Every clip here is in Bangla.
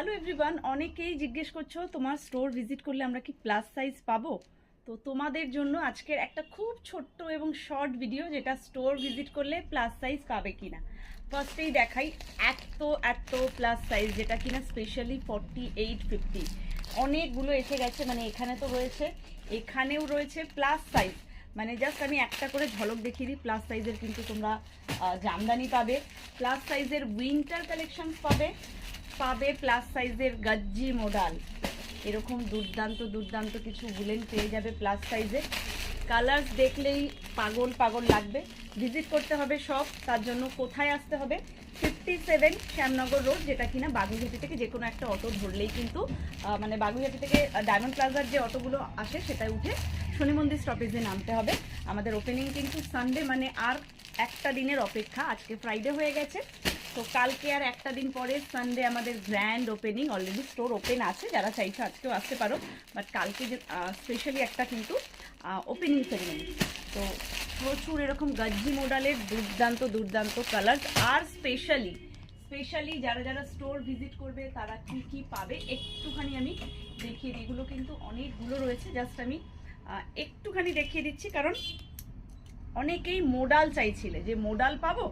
হ্যালো এভরিওয়ান, অনেকেই জিজ্ঞেস করছো তোমার স্টোর ভিজিট করলে আমরা কি প্লাস সাইজ পাবো। তো তোমাদের জন্য আজকের একটা খুব ছোট্ট এবং শর্ট ভিডিও, যেটা স্টোর ভিজিট করলে প্লাস সাইজ পাবে কিনা। ফার্স্টেই দেখাই এত এত প্লাস সাইজ, যেটা কিনা স্পেশালি 48, 50 অনেকগুলো এসে গেছে। মানে এখানে তো রয়েছে, এখানেও রয়েছে প্লাস সাইজ। মানে জাস্ট আমি একটা করে ঝলক দেখিয়ে দিই। প্লাস সাইজের কিন্তু তোমরা জামদানি পাবে, প্লাস সাইজের উইন্টার কালেকশন পাবে প্লাস সাইজের গজ্জি মডাল, এরকম দুর্দান্ত দুর্দান্ত কিছু উলেন পেয়ে যাবে প্লাস সাইজে। কালার্স দেখলেই পাগল পাগল লাগবে। ভিজিট করতে হবে সব। তার জন্য কোথায় আসতে হবে? 57 শ্যামনগর রোড, যেটা কিনা বাগুইহাটি থেকে যে কোনো একটা অটো ধরলেই কিন্তু মানে বাগুইহাটি থেকে ডায়মন্ড প্লাজার যে অটোগুলো আসে সেটাই উঠে শনি মন্দির স্টপেজে নামতে হবে। আমাদের ওপেনিং কিন্তু সানডে, মানে আর একটা দিনের অপেক্ষা। আজকে ফ্রাইডে হয়ে গেছে, তো কালকে আর একটা দিন পরে সানডে আমাদের grand opening. Already store open আছে, যারা চাইছো আজকেও আসতে পারো, বাট কালকে যে স্পেশালি একটা কিন্তু ওপেনিং সেরিমনি। তো প্রচুর এরকম গজ্জি মডেলের দুর্দান্ত দুর্দান্ত কালার। আর স্পেশালি যারা যারা স্টোর ভিজিট করবে তারা কি কি পাবে একটুখানি আমি দেখিয়ে দিই। এগুলো কিন্তু অনেকগুলো রয়েছে, জাস্ট আমি একটুখানি দেখিয়ে দিচ্ছি, কারণ অনেকেই মোডাল চাইছিলে যে মোডাল পাবো।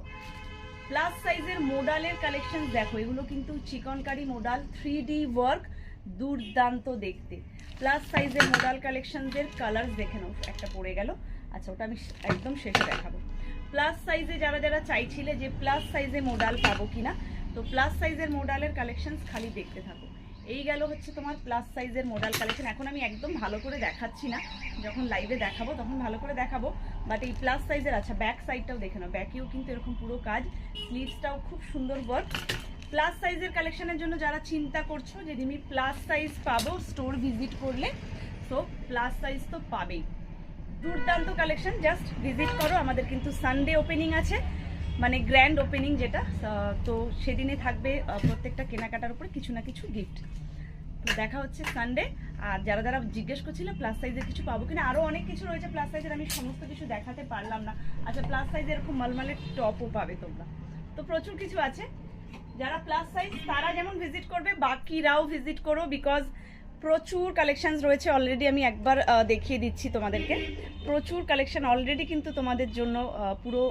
প্লাস সাইজের মোডালের কালেকশন দেখো, এগুলো কিন্তু চিকনকারি মোডাল, 3D ওয়ার্ক, দুর্দান্ত দেখতে। প্লাস সাইজের মোডাল কালেকশনদের কালার দেখে নাও। একটা পড়ে গেল, আচ্ছা ওটা আমি একদম শেষে দেখাবো। প্লাস সাইজে যারা যারা চাইছিলে যে প্লাস সাইজে মোডাল পাবো কিনা, তো প্লাস সাইজের মোডালের কালেকশন খালি দেখতে থাকো। এই গেল হচ্ছে তোমার প্লাস সাইজের মোডাল কালেকশন। এখন আমি একদম ভালো করে দেখাচ্ছি না, যখন লাইভে দেখাবো তখন ভালো করে দেখাবো। বাট এই প্লাস সাইজের, আচ্ছা ব্যাক সাইডটাও দেখে নাও, ব্যাকেও কিন্তু এরকম পুরো কাজ, স্লিভসটাও খুব সুন্দর ওয়ার্ক। প্লাস সাইজের কালেকশনের জন্য যারা চিন্তা করছো যে আমি প্লাস সাইজ পাবো স্টোর ভিজিট করলে, সো প্লাস সাইজ তো পাবেই। দুর্দান্ত কালেকশন, জাস্ট ভিজিট করো। আমাদের কিন্তু সানডে ওপেনিং আছে, মানে গ্র্যান্ড ওপেনিং যেটা, তো সেদিনে থাকবে প্রত্যেকটা কেনাকাটার উপরে কিছু না কিছু গিফট। তো দেখা হচ্ছে সানডে। আর যারা যারা জিজ্ঞেস করছিল প্লাস সাইজের কিছু পাবো কিনা, আরও অনেক কিছু রয়েছে প্লাস সাইজের, আমি সমস্ত কিছু দেখাতে পারলাম না। আচ্ছা প্লাস সাইজের এরকম মালমালের টপও পাবে তোমরা, তো প্রচুর কিছু আছে। যারা প্লাস সাইজ তারা যেমন ভিজিট করবে, বাকিরাও ভিজিট করো, বিকজ প্রচুর কালেকশনস রয়েছে। অলরেডি আমি একবার দেখিয়ে দিচ্ছি তোমাদেরকে, প্রচুর কালেকশন অলরেডি কিন্তু তোমাদের জন্য পুরো